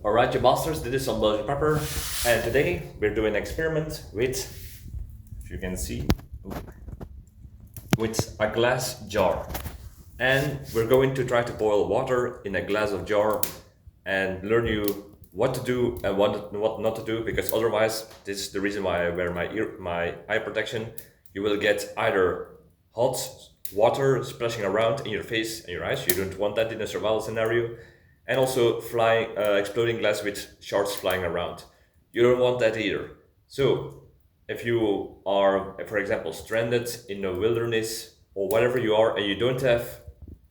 Alright, you masters, this is Some-Belgian-prepper, and today we're doing an experiment with, if you can see, with a glass jar. And we're going to try to boil water in a glass of jar and learn you what to do and what not to do, because otherwise, this is the reason why I wear my eye protection. You will get either hot water splashing around in your face and your eyes. You don't want that in a survival scenario. And also exploding glass with shards flying around. You don't want that either. So if you are, for example, stranded in the wilderness or whatever you are, and you don't have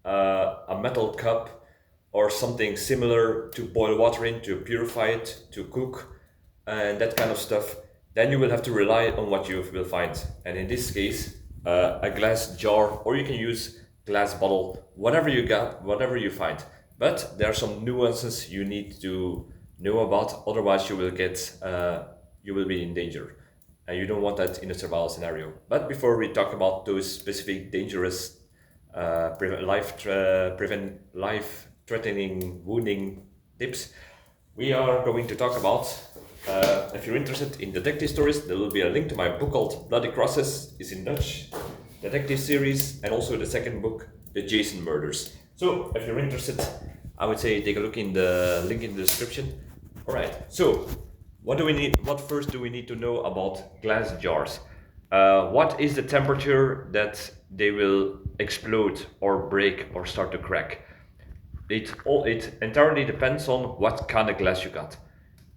a metal cup or something similar to boil water in, to purify it, to cook, and that kind of stuff, then you will have to rely on what you will find. And in this case, a glass jar, or you can use glass bottle, whatever you got, whatever you find. But there are some nuances you need to know about, otherwise you will be in danger. And you don't want that in a survival scenario. But before we talk about those specific dangerous, prevent life-threatening wounding tips, we are going to talk about, if you're interested in detective stories, there will be a link to my book called Bloody Crosses, it's in Dutch, detective series, and also the second book, The Jason Murders. So if you're interested, I would say take a look in the link in the description. All right, so what do we need? What first do we need to know about glass jars? What is the temperature that they will explode or break or start to crack? It entirely depends on what kind of glass you got.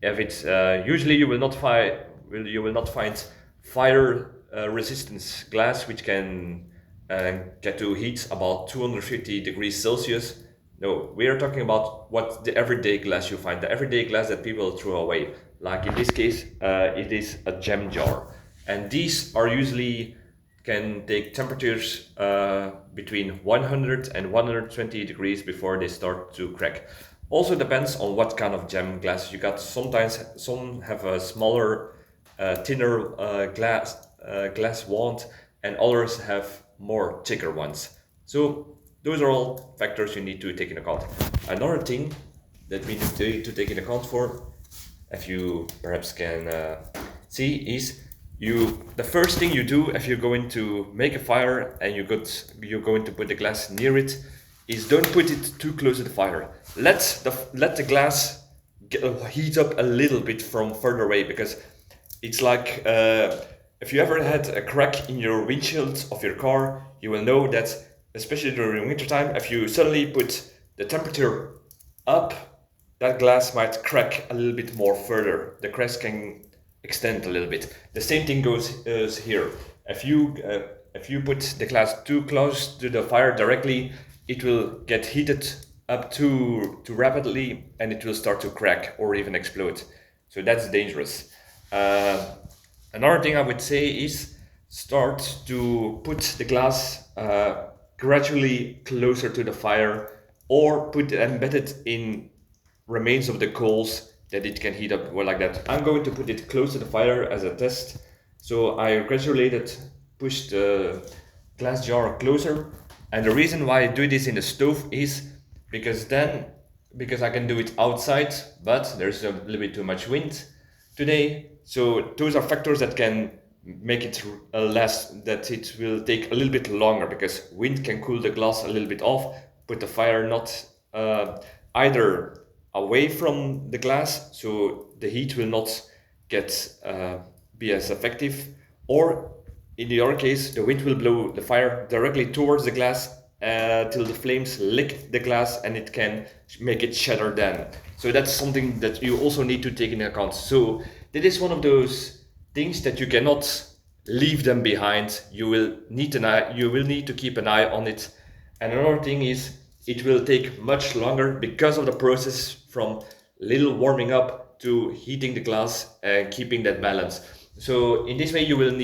If it's usually you will not find fire resistance glass, which can get to heat about 250 degrees Celsius. No, we are talking about what the everyday glass you find, the everyday glass that people throw away. Like in this case, it is a jam jar. And these are usually can take temperatures between 100 and 120 degrees before they start to crack. Also depends on what kind of jam glass you got. Sometimes some have a smaller, thinner glass wand, and others have more thicker ones. So those are all factors you need to take into account. Another thing that we need to take into account for, if you perhaps can see, is the first thing you do if you're going to make a fire and you're going to put the glass near it, is don't put it too close to the fire. Let the glass heat up a little bit from further away, because it's like if you ever had a crack in your windshield of your car, you will know that, especially during winter time, if you suddenly put the temperature up, that glass might crack a little bit more further. The cracks can extend a little bit. The same thing goes here. If you put the glass too close to the fire directly, it will get heated up too rapidly, and it will start to crack or even explode. So that's dangerous. Another thing I would say is start to put the glass gradually closer to the fire, or embed it in remains of the coals that it can heat up well like that. I'm going to put it close to the fire as a test. So I gradually push the glass jar closer. And the reason why I do this in the stove is because I can do it outside, but there's a little bit too much wind today. So those are factors that can make it that it will take a little bit longer, because wind can cool the glass a little bit off, put the fire not either away from the glass, so the heat will not be as effective, or in the other case, the wind will blow the fire directly towards the glass till the flames lick the glass, and it can make it shatter then. So that's something that you also need to take into account. So that is one of those things that you cannot leave them behind. You will need to keep an eye on it. And another thing is, it will take much longer because of the process from little warming up to heating the glass and keeping that balance. So in this way, you will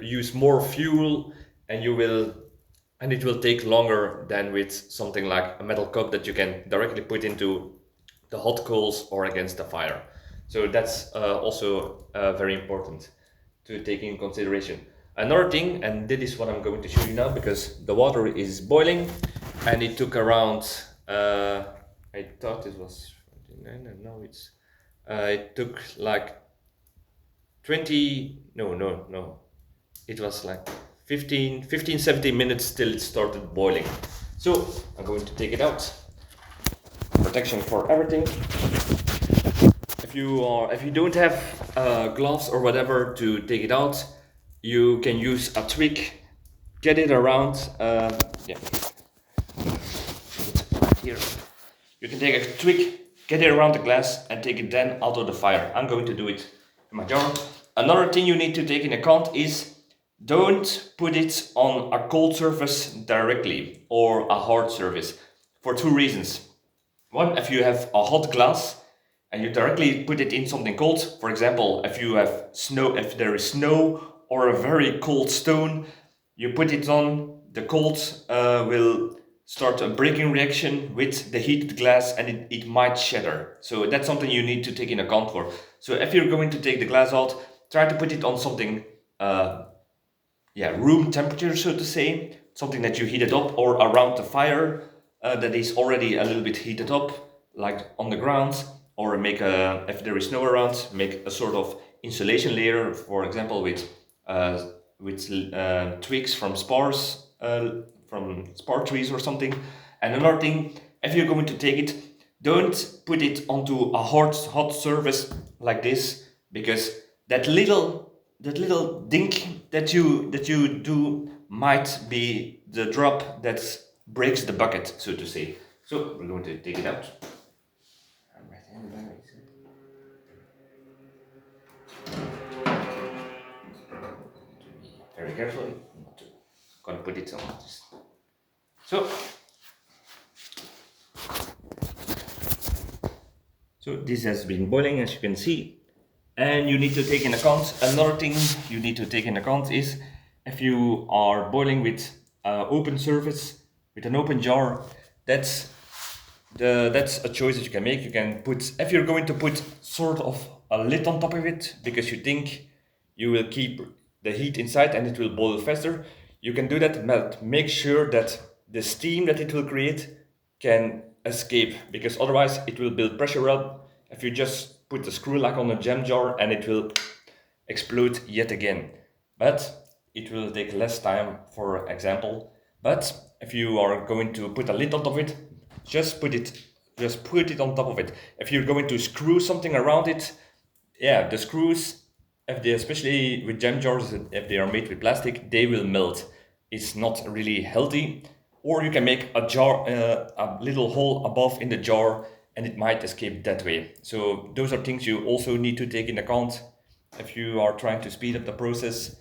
use more fuel, and it will take longer than with something like a metal cup that you can directly put into the hot coals or against the fire. So that's also very important to take in consideration. Another thing, and this is what I'm going to show you now, because the water is boiling, and it took around, I thought it was No, it took like 20, no. It was like 17 minutes till it started boiling. So I'm going to take it out. Protection for everything. If you don't have gloves or whatever to take it out, you can use a twig, get it around. Yeah, it's right here. You can take a twig, get it around the glass, and take it then out of the fire. I'm going to do it in my jar. Another thing you need to take into account is don't put it on a cold surface directly or a hard surface for two reasons. One, if you have a hot glass and you directly put it in something cold, for example, if you have snow, if there is snow or a very cold stone, you put it on, the cold will start a breaking reaction with the heated glass and it might shatter. So that's something you need to take in account for. So if you're going to take the glass out, try to put it on something room temperature, so to say, something that you heated up or around the fire that is already a little bit heated up, like on the ground, or if there is snow around, make a sort of insulation layer, for example, with twigs from spar trees or something. And another thing, if you're going to take it, don't put it onto a hot surface like this, because that little dink that you do might be the drop that breaks the bucket, so to say. So we're going to take it out. Very carefully, not to gonna put it on this. So this has been boiling, as you can see. And you need to take into account, another thing you need to take into account is if you are boiling with open surface, with an open jar, that's a choice that you can make. You can put, if you're going to put sort of a lid on top of it because you think you will keep the heat inside and it will boil faster, you can do that, but make sure that the steam that it will create can escape, because otherwise it will build pressure up. If you just put the screw lock on a jam jar and it will explode yet again. But it will take less time, for example. But if you are going to put a lid on top of it, just put it on top of it. If you're going to screw something around it, yeah, the screws, especially with jam jars, if they are made with plastic, they will melt. It's not really healthy. Or you can make a jar, a little hole above in the jar, and it might escape that way. So those are things you also need to take into account if you are trying to speed up the process.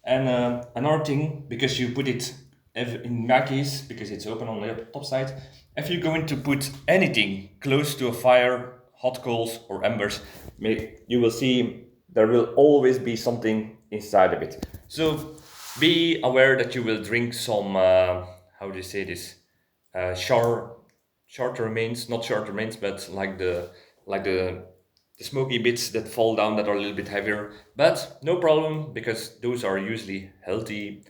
And another thing, because you put it, in my case, because it's open on the top side, if you're going to put anything close to a fire, hot coals or embers, you will see there will always be something inside of it. So be aware that you will drink some, how do you say this, short remains, not short remains, but like the smoky bits that fall down that are a little bit heavier. But no problem, because those are usually healthy.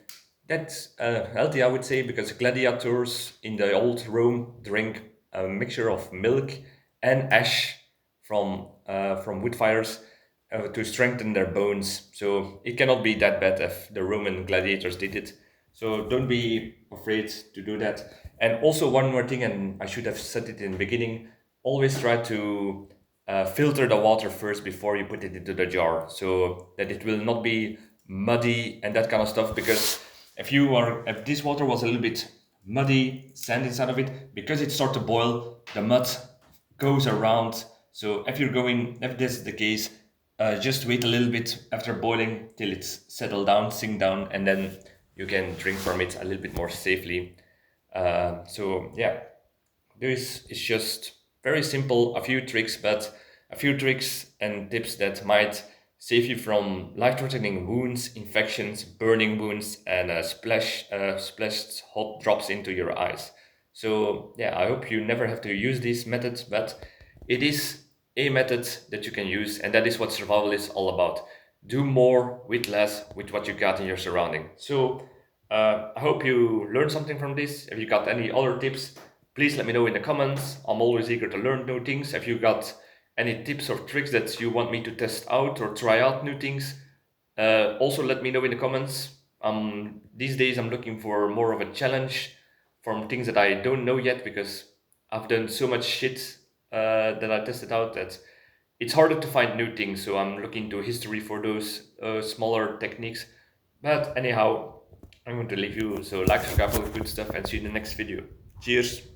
That's healthy, I would say, because gladiators in the old Rome drink a mixture of milk and ash from wood fires to strengthen their bones. So it cannot be that bad if the Roman gladiators did it. So don't be afraid to do that. And also one more thing, and I should have said it in the beginning, always try to filter the water first before you put it into the jar, so that it will not be muddy and that kind of stuff. Because if this water was a little bit muddy, sand inside of it, because it starts to boil, the mud goes around. So if this is the case, just wait a little bit after boiling till it's settled down, sink down, and then you can drink from it a little bit more safely. So yeah, this is just very simple, a few tricks and tips that might save you from life-threatening wounds, infections, burning wounds, and splashed hot drops into your eyes. So yeah, I hope you never have to use these methods, but it is a method that you can use, and that is what survival is all about. Do more with less with what you got in your surrounding. So I hope you learned something from this. If you got any other tips, please let me know in the comments. I'm always eager to learn new things. If you got any tips or tricks that you want me to test out or try out new things. Also, let me know in the comments. These days I'm looking for more of a challenge from things that I don't know yet, because I've done so much shit that I tested out that it's harder to find new things. So I'm looking to history for those smaller techniques. But anyhow, I'm going to leave you. So like, subscribe, all the good stuff, and see you in the next video. Cheers.